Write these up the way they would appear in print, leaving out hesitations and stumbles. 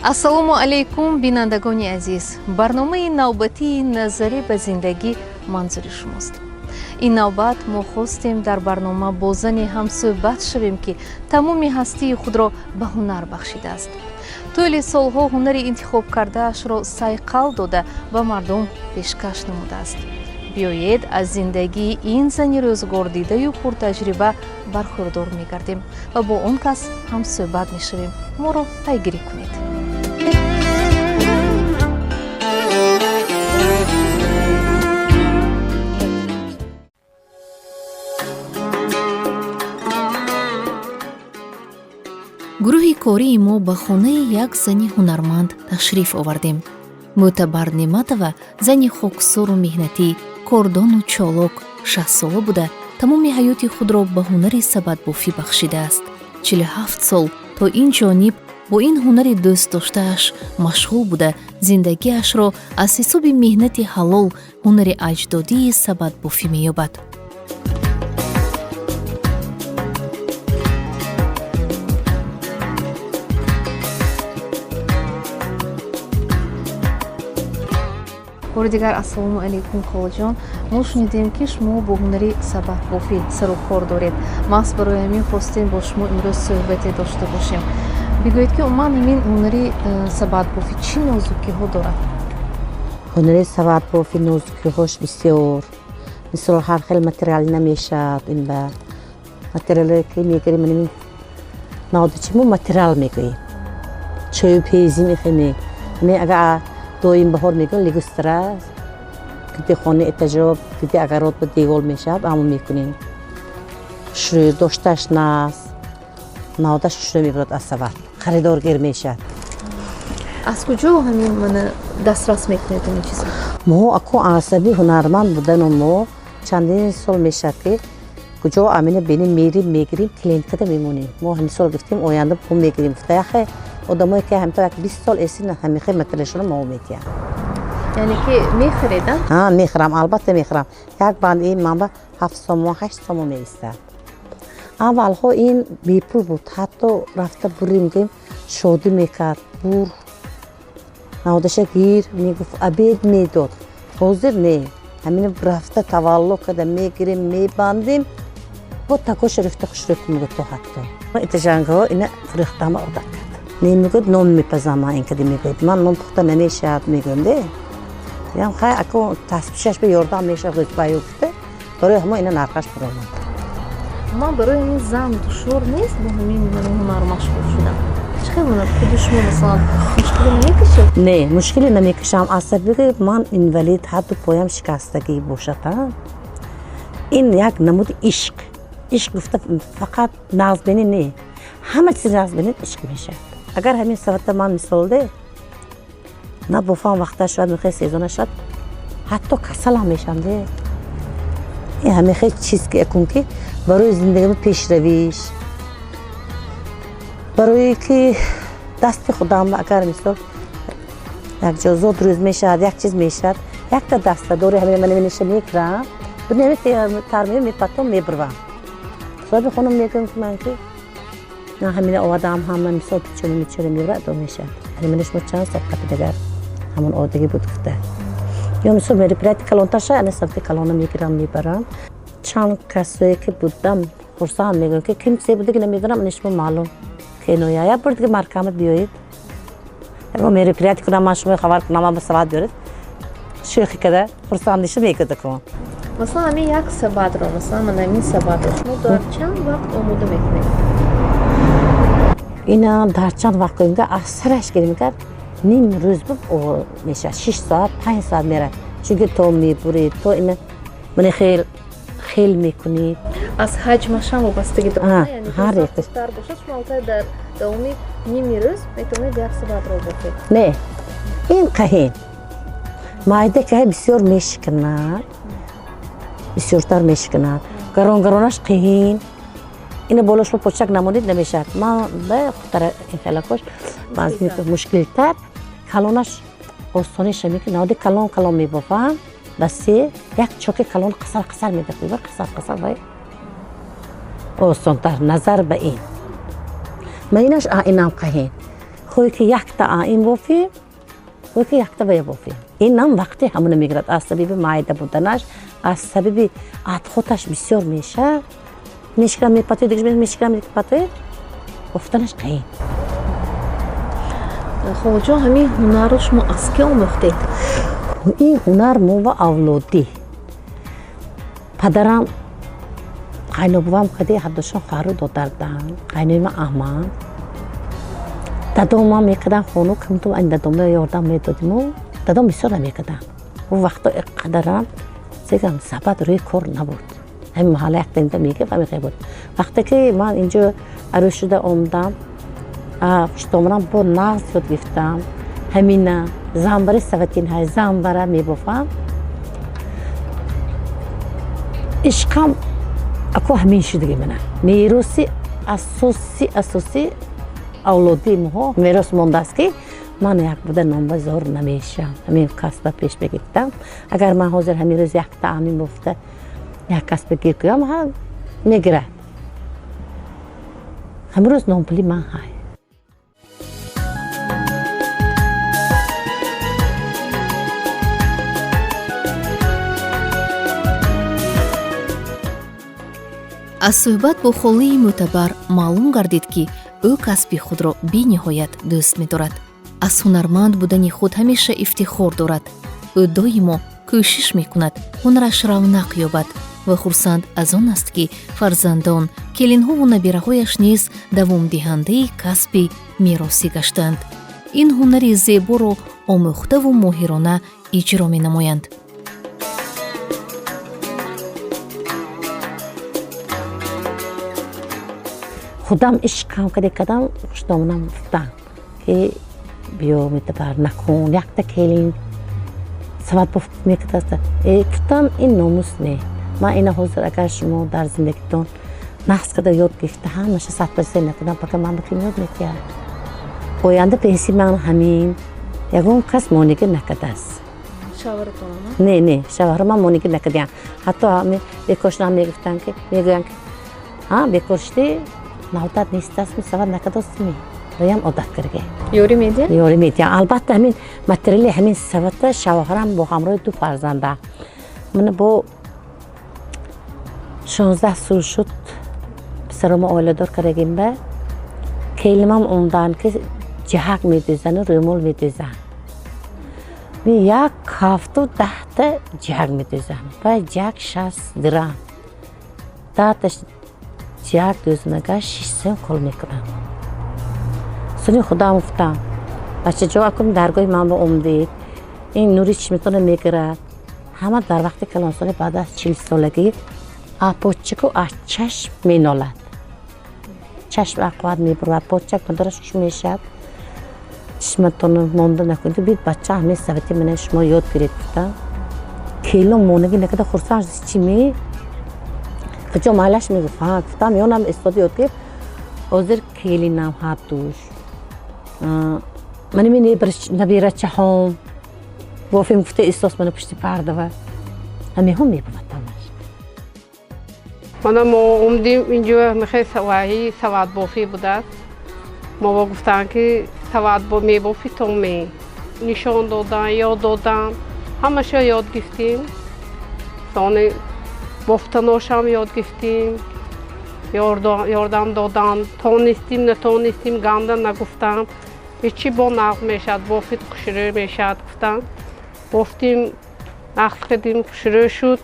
ассалому алайкум бинандагони азиз. барномаи навбатии назаре ба зиндагӣ манзури шумост. ин навбат мо хостем дар барнома бо зане ҳамсӯҳбат шавем ки тамоми ҳастии худро ба ҳунар бахшидааст. тӯли солҳо ҳунари интихоб кардаашро сайқал дода ба мардум пешкаш намудааст. биёед аз зиндагии ин зани рӯзгордидаю пуртаҷриба бархӯрдор мегардем ва бо он кас ҳамсӯҳбат мешавем. моро пайгирӣ кунед. гурӯҳи кории мо ба хонаи як зани ҳунарманд ташриф овардем. мӯътабар неъматова зани хоксору меҳнатӣ, кордону чолок, 60 сола буда тамоми ҳаёти худро ба ҳунари сабадбофӣ бахшидааст. 47 сол то ин ҷониб бо ин ҳунари дӯстдоштааш машғул буда зиндагиашро аз ҳисоби меҳнати ҳалол ҳунари аҷдодии сабадбофӣ меёбад. бори дигар ассалому алайкум холаҷон. мо шунидем ки шумо бо ҳунари сабадбофӣ сару кор доред. маҳз барои ҳамин хостем бо шумо имрӯз суҳбате дошта бошем. бигӯед ки умуман ҳамин ҳунари сабадбофӣ чӣ нозукиҳо дорад? ҳунари сабадбофӣ нозукиҳош бисёр. мисол ҳар хел материал намешад. ин ба материале ки мегирем ин навдачи мо материал мегӯем. чою пези мехенем. ме агар доим баҳор мегӯем лигустра киди хони этажро киди агарот ба девор мешавад амо мекунем. шӯ дошташ нас навдаш шӯ мебарад аз сабад. харидор гир мешавад. аз куҷо ҳамин мана дастрас мекунед ин чиза? мо аку асаби ҳунарманд будану мо чандин сол мешавад ки куҷо амина бинем мерим мегирем клиенткада мемонем. мо ҳамин сол гифтем оянда пул мегирем. гуфта яхе одамое ки ҳамто як 20 сол эсин ҳамихе материалшро мо метиям. яъне ки мехареда? мехӯрам, албатта мехӯрам. як банди манба 7 сомо 8 сомо меистад. аввалҳо ин бепул буд. ҳатто рафта бурим гем шодӣ мекард. бур навдаша гир мегуфт абед медод. ҳозир не. ҳамин рафта тавалло када мегирем мебандем. бо такош рифта хушрифт мегӯд то ҳатто. этажангаҳо ина фурӯхтама одат кард. немегӯд ном мепазам ман ин кади мегӯд. ман ном пухта намешавад мегӯм де. ям хай аку таспишаш бе ёрдам мешавад баюфте. барои ҳама ина нархаш биромад. ман барои ин зан душвор нест бо ҳамин ҳунар машғул шудам. чӣ хел мана худи шумо масалан мушкиле намекашед? Не, мушкиле намекашам. аз сабаби ман инвалид ҳадду поям шикастагӣ бошад. ин як намуди ишқ. ишқ гуфта фақат нағзбинӣ не. ҳама чиз нағзбинӣ ишқ мешавад. агар ҳамин сабабта ман мисол де на бофам вақта шуд мехе сезона шуд ҳатто касалам мешам де. ин ҳамихе чиз ки якун ки барои зиндагима пешравиш барои ки дасти худам агар мисол як ҷо зод рӯз мешавад як чиз мешавад якта даста дори ҳамин ман мениша мекирам бинами тармия мепатом мебурвам соҳиби хонам мегӯям ки ман ки на ҳамина овадам ҳама мисол пичони мичора мебра до мешавад. ҳаминаш мо чанд сол қабли дигар ҳамон одагӣ буд гуфта. ё мисол мероприятия калонташа ана самти калона мегирам мебарам. чанд касое ки будам хурсанд мегӯям ки ким се будаги намедонам ана шумо маълум кеноя як бор дига маркамат биёед. ягон мероприятия кунам ман шумо хабар кунам ман ба сабад биёред. шӯхӣ када хурсандиша мекарда кун. масалан ҳамин як сабадро масалан ман ҳамин сабадро шумо дар чанд вақт омода мекунед? ина дар чанд вақт кунга аксараш гирем кард ним рӯз мешавад 6 соат 5 соат мерад. чунки то мебуред то ина мане хел мекунед. аз ҳаҷмашам вобастагӣ дорад. ҳар якташ тар бошад шумо албатта дар давоми ними рӯз метавонед як сабадро бофед. не ин қаҳин майда ки бисёр мешикнад бисёртар мешикнад. гаронаш қиҳин ина болош ба почак намонид намешавад. ман ба хутара ин халакош мазмин мушкилтар калонаш осониша мекунад. навди калон мебофам ба се як чоки калон қасар медахӣ ва қасар вай осонтар назар ба ин. ма инаш инам қаҳин ҳое ки якта ин бофем ҳое ки якта вая бофем инам вақте ҳамона мегирад аз сабаби майда буданаш аз сабаби адхоташ бисёр мешавад мешкирам мепатоед мешкирам мепатоед гуфтанаш қиин. хоҷо ҳамин ҳунарро шумо аз ки омӯхтед? ин ҳунар мо ва авлодӣ падарам қайнобувам кади ҳардушон хоҳару додар буданд қайнои ман аҳмад дадомам мекарданд хону камту ин дадома ёрдам медодиму дадом бисёр намекарданд у вақто иққадарам сегам сабат рӯи кор набуд ҳамин маҳалла яктаинда мегифт ҳамин буд вақте ки ман инҷо арӯз шуда омадам хуштомадам бо нағз ёд гирифтам ҳамина занбари саватин ҳай занбара мебофам ишқам ако ҳамин шудаги мана мероси асоси авлоди моҳо мерос мондааст ки ман як буда номбазор намешам ҳамин касба пеш бигирдам агар ман ҳозир ҳамин рӯз якта ҳамин бофта як касба гир кунам мегирад ҳамин рӯз номпули ман ҳай. аз суҳбат бо холии мӯътабар маълум гардид ки ӯ касби худро бениҳоят дӯст медорад. аз ҳунарманд будани худ ҳамеша ифтихор дорад. ӯ доимо кӯшиш мекунад ҳунараш равнақ ёбад ва хурсанд аз он аст ки фарзандон келинҳову набираҳояш низ давомдиҳандаи касби меросӣ гаштанд. ин ҳунари зеборо омӯхтаву моҳирона иҷро менамоянд. худам ишқам кадам хуштомадам гуфтам ки биё метабар накун якта келин сават бофт мекардаста гуфтам ин номус не ман ина ҳозир агар шумо дар зиндагитон нақс када ёд гирифта ҳамаша 100% накунам пака ман ба ким ёд мекард оянда пенси ман ҳамин ягон кас монигӣ накардааст не шавҳаро ман монигӣ накардиам ҳатто ҳамин бекошнам мегуфтам ки мегӯям ки бекошти навдат нестасми сават накардостми роям одат карга ёрӣ медиҳад? ёрӣ медиҳам албатта ҳамин материали ҳамин савата шавҳарам бо ҳамроҳи ду фарзанда мана бо 16 сол шуд писарома оиладор кардагим ба келимам омданд ки ҷаҳак медӯзану рӯмол медӯзанд як ҳафту 10 ҷаҳак медӯзанд ба ҷаҳак 60 дирам 10 ҷаҳак дӯзанага 6 сом кол мекунам суни худам гуфтам бачаҷо акум даргоҳи ман ба омдед ин нури чишматона мегирад ҳама дар вақти калонсолӣ баъд аз 40 солагӣ апочаку аз чашм менолад чашм ақват мебурад почак мадораш хуш мешавад чишматона монда накунед бид бача ҳамин савати мана шумо ёд гиред гуфтам келон монагӣ накарда хурсанд чӣ ме ҷо маҳаллаш мегуфт гуфтам ёнам истоди ёд гирифт ҳозир келинам ҳабдуш маними набирачаҳом бофем гуфта эҳсос мана пушти пардава ҳамиҳо мебувадамаш мана мо омдим инҷо мехел саваҳи саватбофӣ будааст мо гуфтанд ки саватбо мебофӣ то ме нишон додан ёд додан ҳамаша ёд гирифтим сони бофтаношам ёд гирифтим ёрдам додам тонистим натонистим ганда нагуфтам ичи бо нағз мешавад бофид хушрӯ мешавад гуфтам бофтим нағз кардим хушрӯ шуд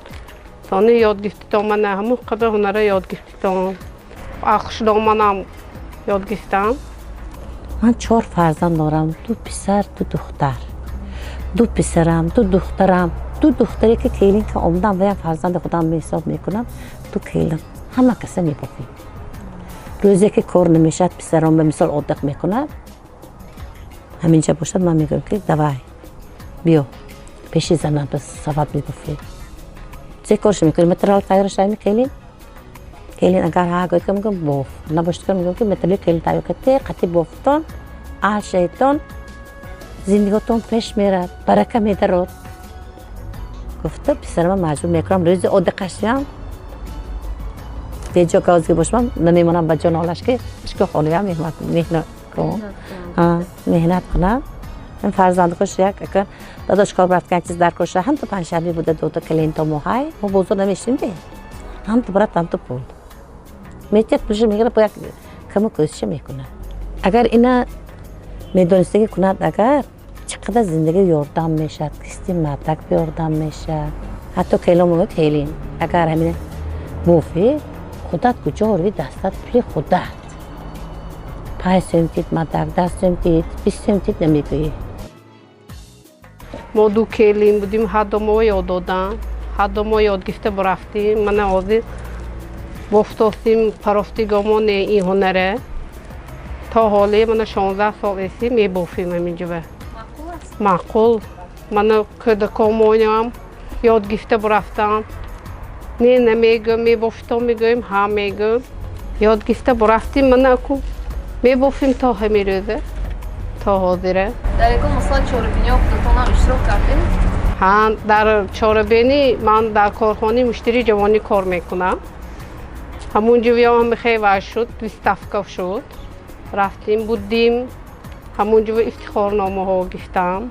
сони ёд гирифтитон мана ҳамун қадр ҳунара ёд гирифтитон ахшудоманам ёд гирифтам ман 4 фарзанд дорам 2 писар 2 духтар 2 писарам 2 духтарам 2 духтаре ки келин ка омдам ваям фарзанди худам ҳисоб мекунам 2 келин ҳама каса мебофем рӯзе ки кор намешавад писарам ба мисол оддақ мекунад ҳаминҷа бошад ман мегӯям ки давай биё пеши занам ба сават мебофем се корш мекунем материал тайёр шавем келин агар ҳагоид ка мегӯям боф набошад ка мегӯям ки материали келин тайёр карда қати бофтон ал шайтон зиндагитон пеш мерад барака медарод гуфта писарама маҷбур мекунам рӯзи оддақашям деҷо гавзги бошам намемонам ба ҷон олаш ки ишки холиям меҳмат کن مهنت کنم من فرزند خوش یک اگر داداش کار برفت که چیز در کشه هم تو پنجشنبه بوده دو تا کلین تا موهای ما بزرگ نمیشیم ده هم تو برات هم تو پول میتیت پولش میگیره باید کم کوشش میکنه اگر اینا میدونسته که کند اگر چقدر زندگی یاردم میشد کسی مدرک بیاردم میشد حتی کلام کلین اگر همین بوفی خودت کجا آوردی دستت پی خودت 5 سنتیت مدرک 10 سنتیت 20 سنتیت نمیگویی ما دو کلین بودیم هر دو ما یاد دادن هر دو ما یاد گرفته برفتیم من آزی بافتیم پرافتیگامان این هنره تا حالی من 16 سال ایسی میبافیم همینجا معقول من کدکامونم یاد گرفته برفتم نه نمیگم میبافتم میگویم ها میگم یاد گرفته برفتیم من اکو میبافیم تا همین روزه تا حاضره در یک مثلا چهاربینی خودتون هم اشتراک کردین؟ ها در چهاربینی من در کارخانه مشتری جوانی کار میکنم همونجا هم خیلی وحش شد 20 دفعه شد رفتیم بودیم همونجا افتخارنامه ها گفتم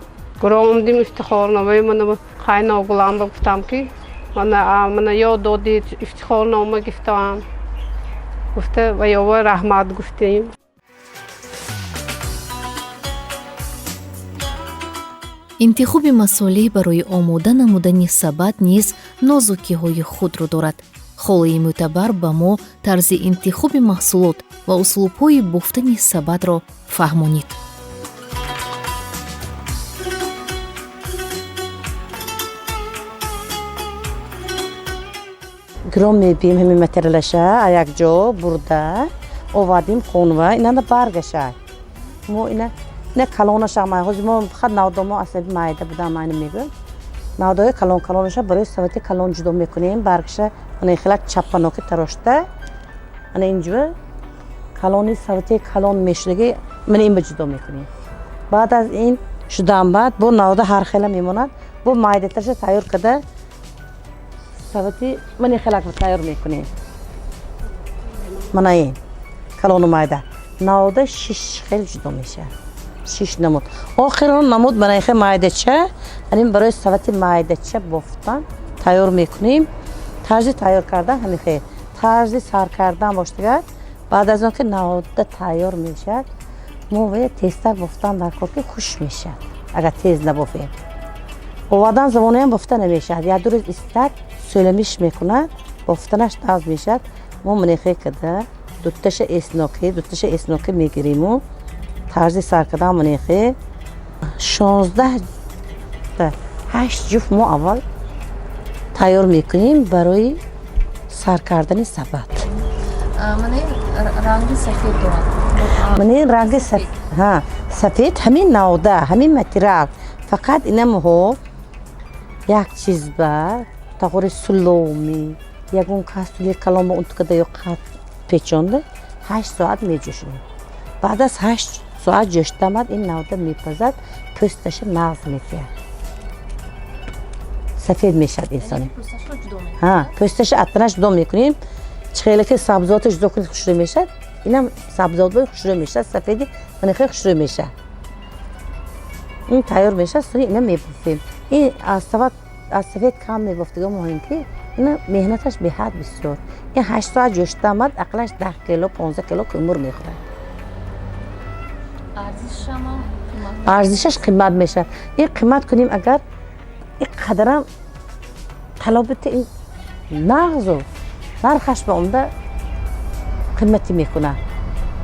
گرامدیم افتخارنامه من خیلی ناگلام گفتم که من یاد دادید افتخارنامه گفتم گفته و یا رحمت گفتیم интихоби масолеҳ барои омода намудани сабад низ нозукиҳои худро дорад. холаи мӯътабар ба мо тарзи интихоби маҳсулот ва услубҳои бофтани сабадро фаҳмонид. گرام میبیم همین متریالشه یک جا برده آوردیم خونوه اینا برگشت ما نه کلانش هم هست ما خود نودما اصلا مایده بودم من میگم نودای کلانش برای سویت کلان جدا میکنیم برگشه من خیلی چپانوکی تراشته من اینجا کلانی سویت کلان میشدگی من این جدا میکنیم بعد از این شدم بعد با نودا هر خیلی میموند با مایده ترش تیار کرده سویتی من خیلی تیار میکنیم من این کلان مایده نودا 6 خیلی جدا میشه 6 نمود آخران نمود برای خیلی مایده چه این برای سویت مایده چه بافتن تیار میکنیم طرزی تیار کردن همین خیلی طرزی سر کردن باشد بعد از اون که نودا تیار میشه موقع تیزتر بافتن در کار که خوش میشه اگر تیز نبافیم آوردن زمانه هم بافته نمیشه یا دو روز استاد سلمیش میکند بافتنش تاز میشه ما منیخه کده دوتش اسنوکی میگیریم و طرزی سر کردن منیخه 16 8 جفت ما اول تیار میکنیم برای سر کردن سبد من این رنگ سفید دارم من این رنگ سفید همین نوده همین متریال فقط اینم ها یک چیز بر تقریبا سلومی یکون کاستولی کلام اون تو کده یا قط پیچونده 8 ساعت میجوشیم بعد از 8 ساعت جوشته بعد این نوده میپزد پوستش مغز میکنه سفید میشد انسانی پوستش اتنش جدا میکنیم خیلی که سبزاتش جدا کنید خوشرو میشد اینم سبزات خوشرو میشد سفیدی من خیلی خوشرو میشه این تیار میشه سری اینا میبافیم این از سفید کم میبافتگی مهم که اینا مهنتش به حد بسیار این 8 ساعت جوشته آمد اقلش 10 کیلو 15 کیلو کمر میخوره ارزشش قیمت میشه این قیمت کنیم اگر این قدرم طلبت این مغزو نرخش به عمده قیمتی میکنه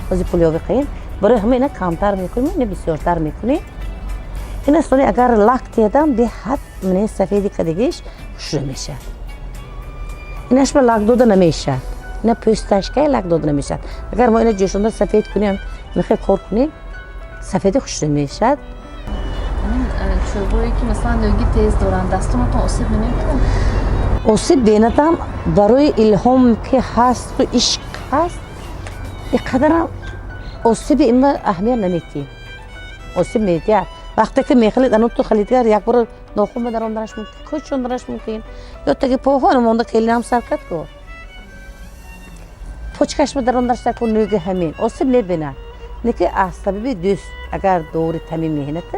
بازی پولیاوی قیم برای همه اینا کمتر میکنیم اینه بسیارتر میکنیم این اصلا اگر لک تیدم به حد من سفیدی کدگیش خوشرو میشه اینش به لک داده نمیشه اینا پوستش که لک داده نمیشه اگر ما اینا جوشونده سفید کنیم میخوای کار کنیم سفیدی خوشرو میشه چوبایی که مثلا نوگی تیز دارن دستمتون آسیب نمیکنه آسیب بینتم برای الهام که هست و عشق هست اینقدر آسیب این اهمیت نمیدیم آسیب میدید وقتی که میخلید انو تو خلیدگر یک بار ناخون بدران درش ممکن کچون درش ممکن یا تاکی پاهان مونده کلی هم سرکت کن پوچکش بدران درش کن نوگه همین آسیب میبینه неки аз сабаби дӯст агар дори тамим меҳнате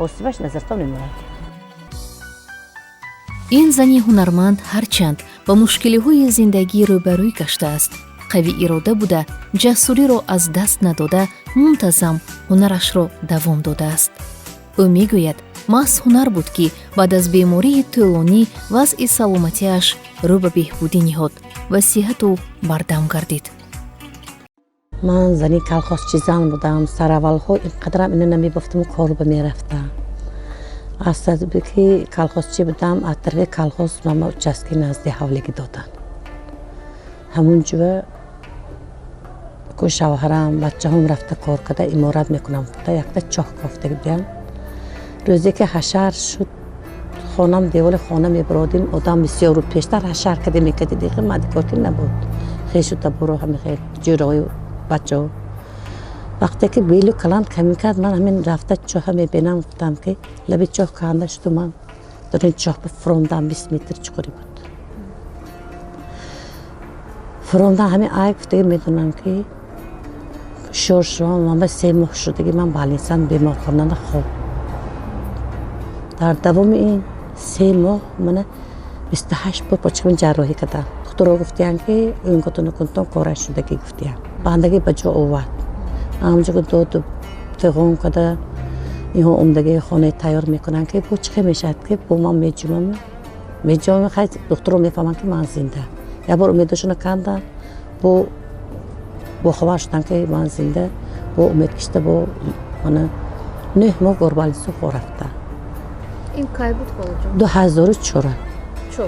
осибаш назартон меморад. ин зани ҳунарманд ҳарчанд ба мушкилиҳои зиндагӣ рӯбарӯй гаштааст, қавӣ ирода буда ҷасуриро аз даст надода мунтазам ҳунарашро давом додааст. ӯ мегӯяд маҳз ҳунар буд ки баъд аз бемории тӯлонӣ вазъи саломатиаш рӯ ба беҳбудӣ ниҳод ва сиҳату бардам гардид. ман зани калхозчи зан будам. Сараввалҳо инқадрам ино намебафтам, кору ба мерафтам. аз сабаби ки калхозчи будам аз тарафи калхоз мама участки назди ҳавлигӣ додан. ҳамун ҷоя ку шавҳарам бачаҳом рафта кор карда иморат мекунам гуфта якта чоҳ кофтаги будам. рӯзе ки ҳашар шуд хонам девори хона мебародим, одам бисёру пештар ҳашар карда мекарди, диқи маъди корки набуд. хешута буро ҳамихел ҷӯрои бачаҳо. вақте ки белу калан ками кард, ман ҳамин рафта чоҳа мебинам, гуфтам ки лаби чоҳ канда шуду, ман дар ин чоҳ фуромдам 20 метр чуқури буд. фуромдан ҳамин ай гуфтаги медонам ки шор шувам, ман ба 3 моҳ шудаги ман балинсан беморхона хоб. дар давоми ин 3 моҳ мана 28 бор почками ҷарроҳӣ кардам. духтуро гуфтиян ки инкотонукунтон кора шудаги гуфтиян. бандаги ба ҷо овард. ҳамҷо доду тиғон карда инҳо омдаги хонаи тайёр мекунанд ки бо чӣ хел мешавад ки бо ман меҷумам хай духтуро мефаҳманд ки ман зинда. як бор умедашона канда бо хабар шуданд ки ман зинда, бо умед кишида бо мана 9 моҳ горбалисо хо рафта. ин кай буд холаҷон? 2004 чо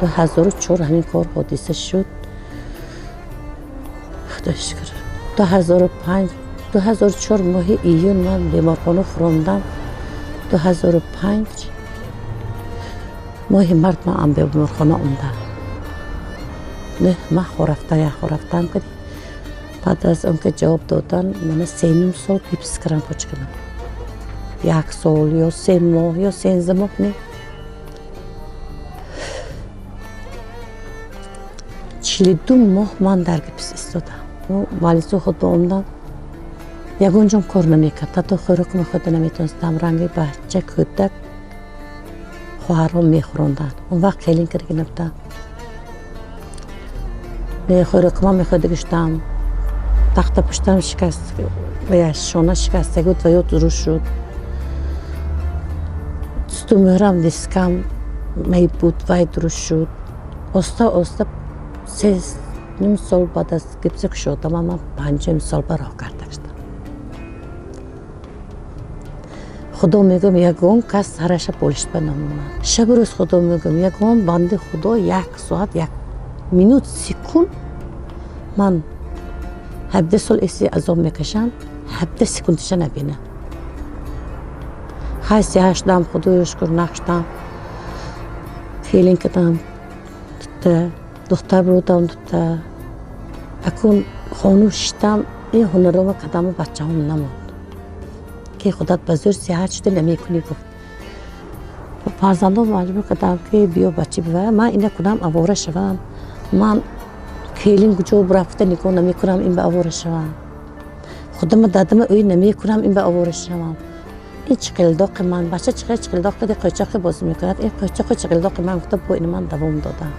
2004 ҳамин кор ҳодиса шуд. худои шукр. 2004 моҳи июн ман беморхона фуромдам. 2005 моҳи март ман ам беморхона омдам. не ман хорафтам кади. баъд аз он ки ҷавоб додан мана 3 сол гипс кардам почкаман. 1 сол ё 3 моҳ ё 13 моҳ не. 42 моҳ ман дар гипс истодам. валисо худ ба омдам. ягон ҷом кор намекард. ҳатто хӯрокам хӯрда наметонистам. ранги бача кӯдак хоҳарҳо мехӯронданд. он вақт келин кирги набудам. хӯрокама мехӯрда гӯштам. тахта пуштам шикаст, шона шикастаги буд ва ёд рӯ шуд. дусту мӯҳрам дискам май буд, вай дуруст шуд. оста оста 3 сол баъд аз гипси кушода ман 5 сол ба роҳ карда шудам. худо мегӯям ягон кас сараша болишба намонад. шабу рӯз худо мегӯям ягон банди худо 1 соат 1 минут секунд ман 17 сол эси азоб мекашам, 17 секундиша набинам. хайсия шудам, худоё шукр нақштам. келин кардам дуда, духтар бурдам дуда. акун хонум шиштам, ин ҳунарома кадамо бачаҳом намонд. ки худат ба зӯр сиҳат шуда намекунӣ гуфт. фарзандом маҷбур кардам ки биё бачи бибар. ман ина кунам авора шавам. ман келин куҷо рафта нигоҳ намекунам, ин ба авора шавам. худама дадама ӯй намекунам, ин ба авора шавам. ин чиқилдоқи ман. бача чиқилдоқ кади қойчақи бозӣ мекунад. ин қойчақи чиқилдоқи ман гуфта бо ин ман давом додам.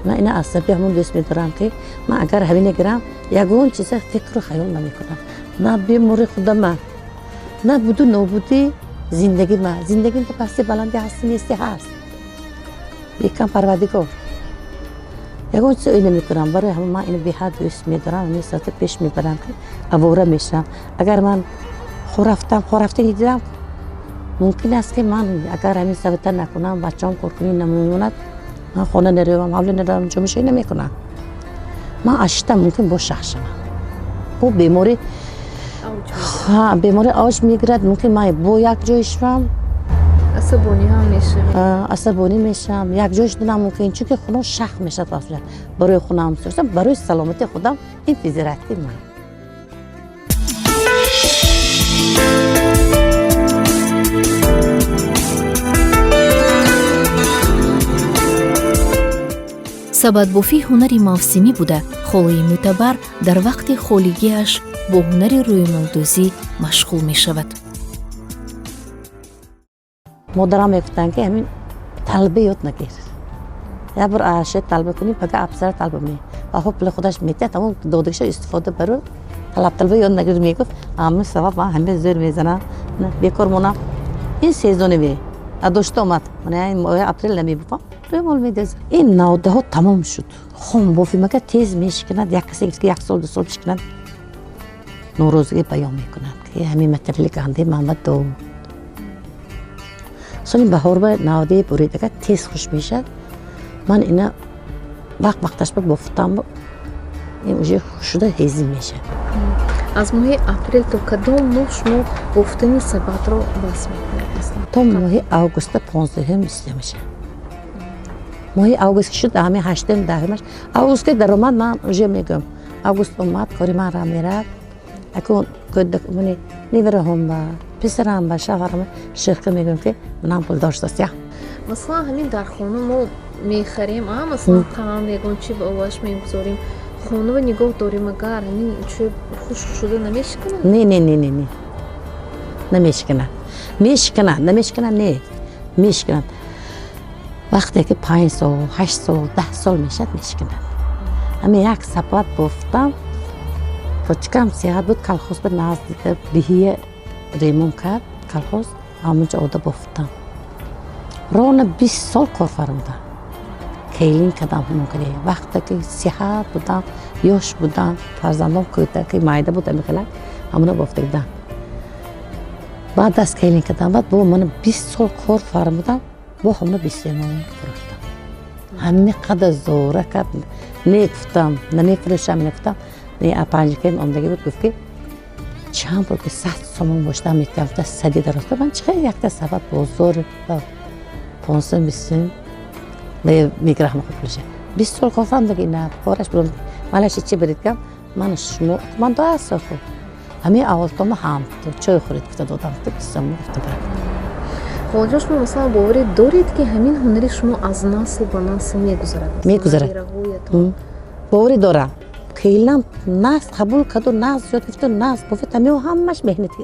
ман ина аз сабаби ҳамон дӯст медорам ки ман агар ҳамина гирам ягон чиза фикру хаёл намекунам. на бемори худама, на буду нобуди зиндаги ма. зиндаги то пасти баланди ҳасти нести ҳаст. якам парвардигор. ягон чиз ӯй намекунам. барои ҳама ман ин беҳад дӯст медорам. ҳамин соати пеш мебарам ки авора мешавам. агар ман хорафта дидам, мумкин аст ки ман агар ҳамин сабата накунам, бачаҳом коркунӣ намемонад, ман хона наравам, ҳавле наравам, ҷомӯшӣ намекунам. ман аз шита мумкин бо шах шавам. бо бемори авҷ мегирад. мумкин ман бо як ҷой шавам, асабонӣ мешавам. як ҷой шуданам мумкин, чунки хуно шах мешавад. барои хунам сурсам, барои саломати худам, ин физиратти ман. сабадбофӣ ҳунари мавсимӣ буда холаи мӯътабар дар вақти холигиаш бо ҳунари рӯймолдӯзӣ машғул мешавад. модарам мегуфтанд ки ҳамин талба ёд нагир. як бор ашед талба кунӣ, пага афзар талба ме. ва хуб пули худаш метиҳад, ҳамон додагиша истифода барӯ. талба ёд нагир мегуфт, ҳамин сабаб ман ҳамин зӯр мезанам, бекор монам. ин сезони ве адошта омад. ман моҳи апрел намебуфам. рӯймол медозам. ин навдаҳо тамом шуд. хом бофи мага тез мешиканад, як касе ки 1 сол 2 сол бишиканад, норозигӣ баён мекунад ки ҳамин материали ганде Муҳаммад Давуд. соли баҳорба навдаи буридага тез хуш мешад. ман ина вақташ бофтам, ин уже хуш шуда ҳезим мешад. аз моҳи апрел то кадом моҳ шумо бофтани сабадро бас мекунед? то моҳи августа 15 бисла мешад. моҳи август ки шуд, ҳамин 8 10 август ки даромад, ман уже мегӯям август омад, кори манра мерад. акун кӯдакмани невараҳом ба писарам ба шавҳарам ширка мегӯям ки манам пулдоштаст. я маслан ҳамин дар хона мо мехарем, маслан таъм ягон чи ба оваш мегузорем, хонава нигоҳ дорем, агар ҳамин чӯб хушк шуда намешиканад? не намешиканад. мешиканад, намешиканад не, мешиканад. вақте ки 5 сол 8 сол 10 сол мешад мешиканад. ҳамин як сабат бофтам, почкам сиҳат буд, колхоз ба наздика биҳия ремонт кард, колхоз ҳамонҷа ода бофтам. рона 20 сол кор фармудам. кейлин кардам ҳамонкари. вақте ки сиҳат будам, ёш будам, фарзандам кӯдаки майда будам, мехелак ҳамона бофта будам. баъд аз кейлин кардам, баъд бо мана 20 сол кор фармудам, бо ҳамона бисёрном фурӯхтам. ҳамин қадар зора кард, негуфтам, намефурӯшам, негуфтам. не апанҷикем омдаги буд, гуфт ки чанд бор ки 100 сомон бошта метиҳам, та сади дароста. ман чихар якта сабат бозор ба 520 мегирахма худ пулиша. 20 сол кор фармудаги на кораш бурам. малаши чи барид гам, ман шумо ман 2 сол хо. ҳамин аввалтома ҳам чой хӯред гуфта додам, то бисам гуфта барам. ҳозир шумо масалан боварӣ доред ки ҳамин ҳунари шумо аз насл ба насл мегузарад? мегузарад. боварӣ дорам. кейлам нас қабул карду, нас ёд гирифту, нас бофид, ҳамин ҳамаш меҳнати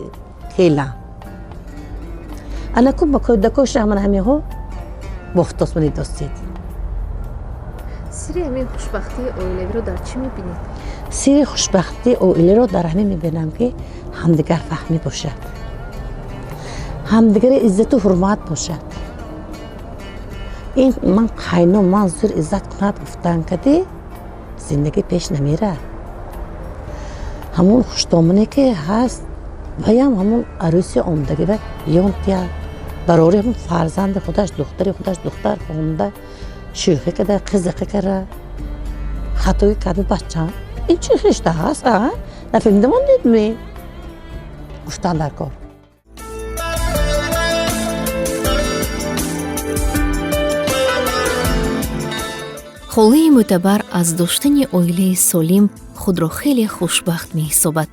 кейлам. анаку ба кӯдакоша ҳаман ҳаминҳо бофтосмани достед. сири ҳамин хушбахтии оилавиро дар чӣ мебинед? сири хушбахтии оиларо дар ҳамин мебинам ки ҳамдигар фаҳмӣ бошад, ҳамдигари иззату ҳурмат бошад. ин ман қайном ман зур иззат кунад гуфтан кади зиндагӣ пеш намерад. ҳамон хуштомане ки ҳаст, ваям ҳамон арӯси омдаги ва ёнтия барори ҳамон фарзанди худаш, духтари худаш, духтар фаҳмда шӯхӣ када, қизиқӣ кара, хатои карду бачаам. ин чӣ хишта ҳаст? нафаҳмидамонед ме гуфтан дар кор. холаи мӯътабар аз доштани оилаи солим худро хеле хушбахт меҳисобад.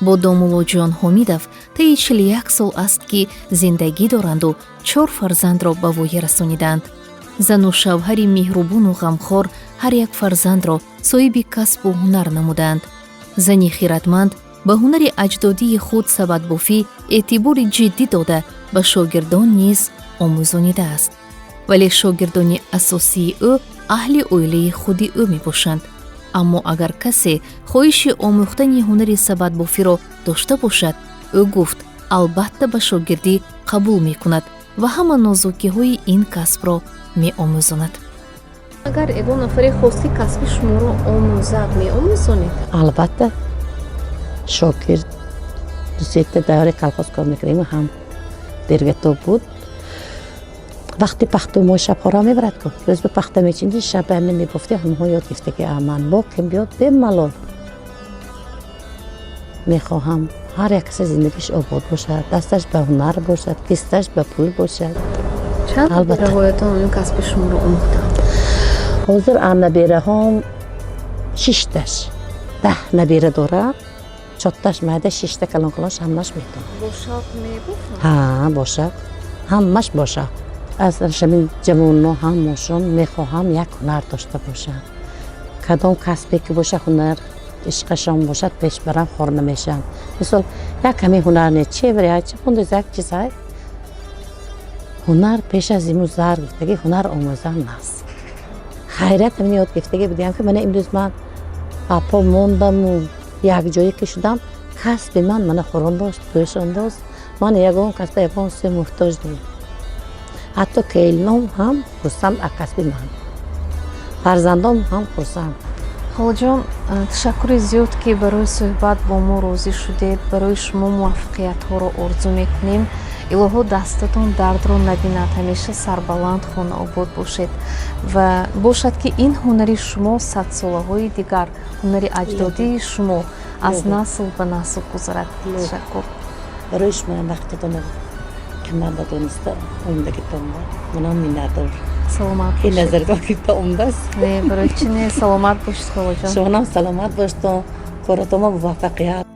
бо домуллоҷон ҳомидов таи 41 сол аст ки зиндагӣ доранду 4 фарзандро ба воя расониданд. зану шавҳари меҳрубону ғамхор ҳар як фарзандро соҳиби касбу ҳунар намуданд. зани хиратманд ба ҳунари аҷдодии худ сабадбофӣ эътибори ҷиддӣ дода ба шогирдон низ омӯзонидааст. вале шогирдони асосии ӯ аҳли оилаи худи ӯ мебошанд. аммо агар касе хоҳиши омӯхтани ҳунари сабадбофиро дошта бошад, ӯ гуфт албатта ба шогирдӣ қабул мекунад ва ҳама нозукиҳои ин касбро меомӯзонад. агар ягон нафари хоси касби шуморо омӯзад, меомӯзонед? албатта. шогирд дусета давраи колхоз кор мекардем, ҳам диргатор буд. вақти пахту мо шабҳора мебарад ку рӯз ба пахта мечинди, шаб ҳамин мебофти, ҳамҳо ёд гирифта ки ман бо ким биёд бемалол мехоҳам ҳар як касе зиндагиш обод бошад, дасташ ба ҳунар бошад, кисташ ба пул бошад. чанд набераҳоятон ин касби шуморо омӯхтанд? ҳозир набераҳом 6таш, 10 набера дорам, 4таш майда, 6та калон ҳамаш метавонад. бо шавқ мебофанд? ҳа, бошад, ҳамаш бошад. аз шамин ҷавонно ҳамошон мехоҳам як ҳунар дошта бошанд. кадом касбе ки боша ҳунар عشقشان باشد پیش برم خور نمیشن. مثال یک کمی هنر نه چه بری چه خوندی یک چیز های هنر پیش از اینو زار گفتگی هنر آموزان است. خیرت من یاد گفتگی بودیم که من امروز من اپا موندم و یک جایی که شدم کسب من خوران داشت تویش انداز من یکم کسب یکم سه محتاج دارم. حتی کیلنام هم خرسند از کسب من. فرزندان هم خرسند. خاله جان تشکر زیاد که برای صحبت با ما راضی شدید. برای شما موفقیت ها را آرزو میکنیم. الهو دستتون درد رو نبیند. همیشه سربلند خانه آباد باشید و باشد که این هنری شما 100 ساله های دیگر هنری اجدادی شما از نسل به نسل گذرد. تشکر. برای شما وقتتون که من دانسته عمدگیتون بود. منم می‌ندارم. سلامت این باشید. نظر که تا عمده است. نه برای چی نه سلامت باشید خاله جان. شما هم سلامت باشید. کارتون موفقیت.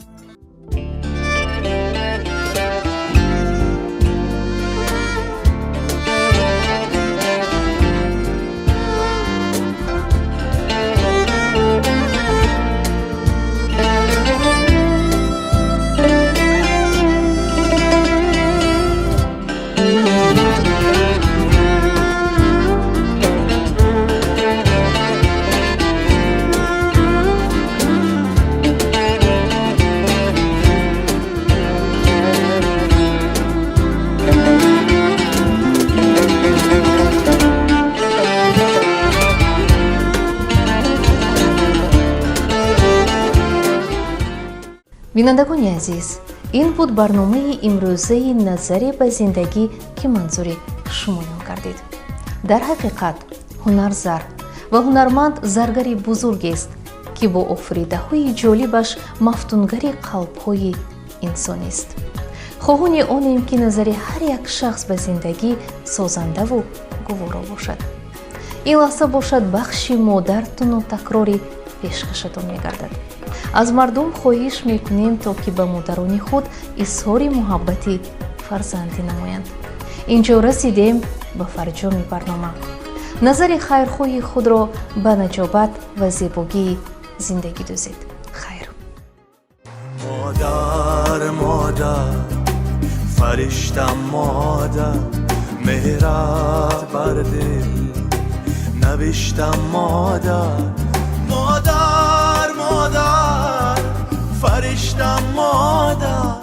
бинандагони азиз, ин буд барномаи имрӯзаи назаре ба зиндагӣ ки манзури шумоён гардид. дар ҳақиқат ҳунар зар ва ҳунарманд заргари бузургест ки бо офридаҳои ҷолибаш мафтунгари қалбҳои инсонист. хоҳони онем ки назари ҳар як шахс ба зиндагӣ созандаву гуворо бошад. ин лаҳза бошад бахши модартону такрори пешкашатон мегардад. аз мардум хоҳиш мекунем то ки ба модарони худ изҳори муҳаббати фарзандӣ намоянд. инҷо расидем ба фарҷоми барнома. назари хайрхоҳи худро ба наҷобат ва зебогии зиндагӣ дӯзед. хайр. مادر مادر فرشتم مادر مهرت بر دل نوشتم مادر مادر مادر فرشتم مادر.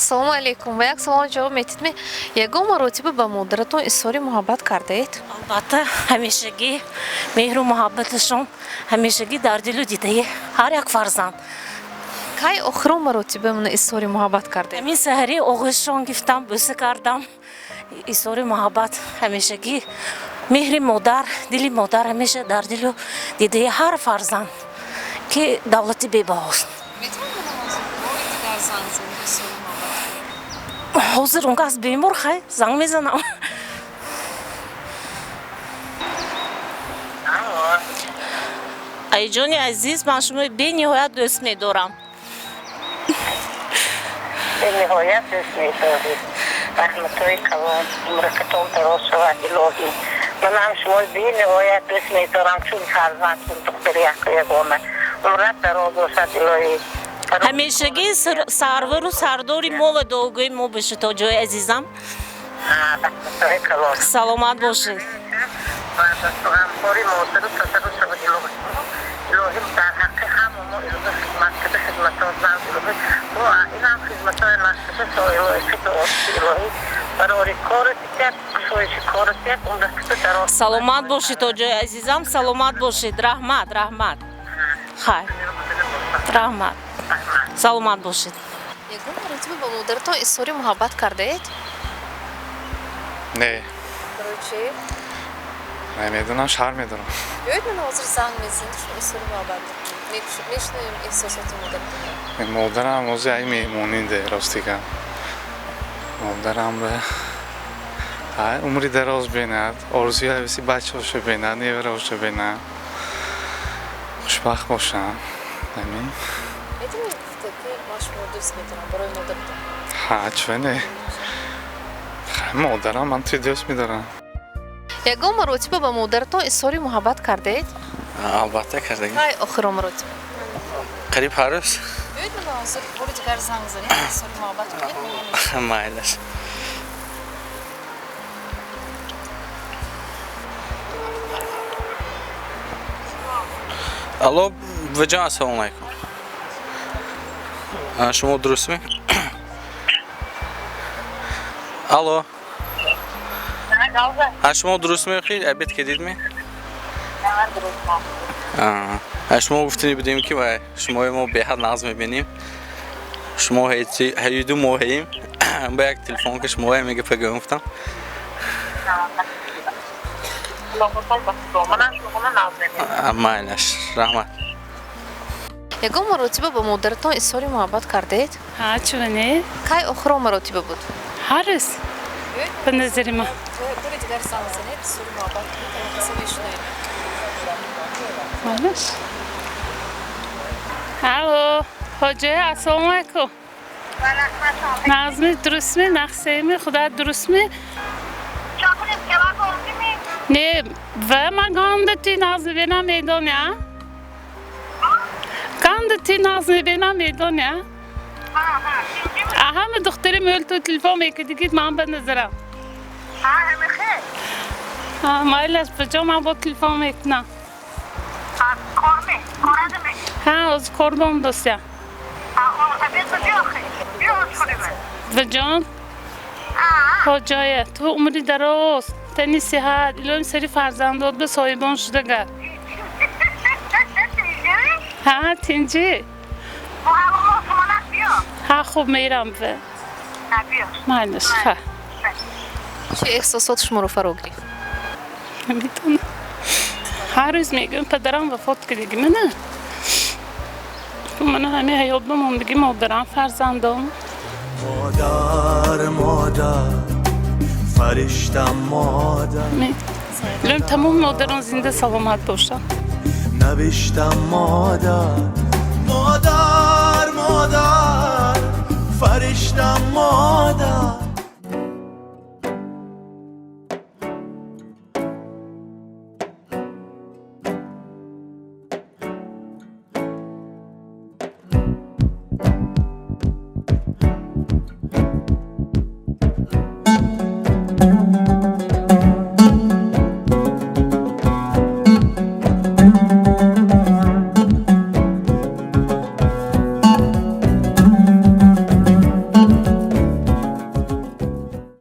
ассалому алайкум. ва як савол ҷавоб метидме? ягон маротиба ба модаратон изҳори муҳаббат кардаед? албатта, ҳамешагӣ меҳру муҳаббаташон ҳамешагӣ дар дилу дидаи ҳар як фарзанд. кай охирон маротиба мана изҳори муҳаббат кардаед? ҳамин саҳари оғӯзшон гифтам, бӯса кардам. изҳори муҳаббат ҳамешагӣ меҳри модар, дили модар ҳамеша дар дилу дидаи ҳар фарзанд ки давлати бебаҳост. ҳозир он кас бемор хай занг мезанам. айҷони азиз, ман шумо бениҳоят дӯст медорам. бениҳоят дӯст медорӣ. раҳматҳои калон умракатон дароз шавад илоҳӣ. манам шумо бениҳоят дӯст медорам чун фарзандтон духтари яку ягона. умрат дароз бошад илоҳӣ. ҳамешагӣ сарвару сардори мо ва дуогӯи мо бошед то ҷои азизам. раҳматҳои калон. саломат бошед. ғамхори модару пасару шавад илоҳӣ. илоҳӣ дар ҳаққи ҳама мо илоҳӣ хизмат када хизматҳо зан илоҳӣ. мо инам хизматҳои мақсаша со илоҳӣ фидоости илоҳӣ барори корат икад кушоиши корат як умраката дароз. саломат бошед то ҷои азизам, саломат бошед. раҳмат, раҳмат. хайр. раҳмат. саломат бошед. ягон маротиба ба модаратон изҳори муҳаббат кардаед? не. барои чӣ? намедонам, шарм медорам. биёед мана ҳозир занг мезанед, шумо изҳори муҳаббат мешунавем эҳсосоти модаратон. модарам ҳозир ай мемонинде ростига. модарам умри дароз бинад, орзуи ҳависи бачаҳошо бинад, невараҳошо бинад. хушбахт бошам. амин. метавонед гуфта ки ман шуморо дӯст медорам барои модаратон? ҳа, чӯ не? модарам ман туи дӯст медорам. ягон маротиба ба модаратон изҳори муҳаббат кардаед? албатта кардагим. кай охирон маротиба? قریب هر روز بیایید من حاضر برو جگر زنگ زنیم سوری محبت کنید مایلش الو وجان السلام علیکم شما درست می؟ الو شما درست میخوید؟ ابید کدید می؟ شما گفتنی بودیم که شما ما به حد ناز میبینیم شما هیدو ما هیم با یک تلفن که شما میگه پیغام گفتم مایلش رحمت ягон маротиба ба модаратон изҳори муҳаббат кардед? ها چونه؟ кай охиро маротиба буд? هر روز به نظر من бури дигар занг занед изҳори муҳаббат кунед қисса бешунавед مالش الو حاجه السلام علیکم نظمی درست می نقصه می خدا درست می نه و من گاندتی نظمی بینم میدانیا گاندتی نظمی بینم میدانیا همه دختری میل تو تلفن میکردید من به نظرم مایلش بجا من با تلفن میکنم از کردم دوستم بجان حاجایه تو عمری دراز تنی صحت الان سری فرزندات به صاحبان شده گر ها تینجی ها خوب میرم به مالش ها چه احساسات شما رو فرا گرفت؟ نمیتونم هر روز میگم پدرم وفات کرد منه من همه حیات بماندگی مادرم فرزندم مادر فرشتم مادر میگم تمام مادران زنده سلامت باشن نوشتم مادر فرشتم مادر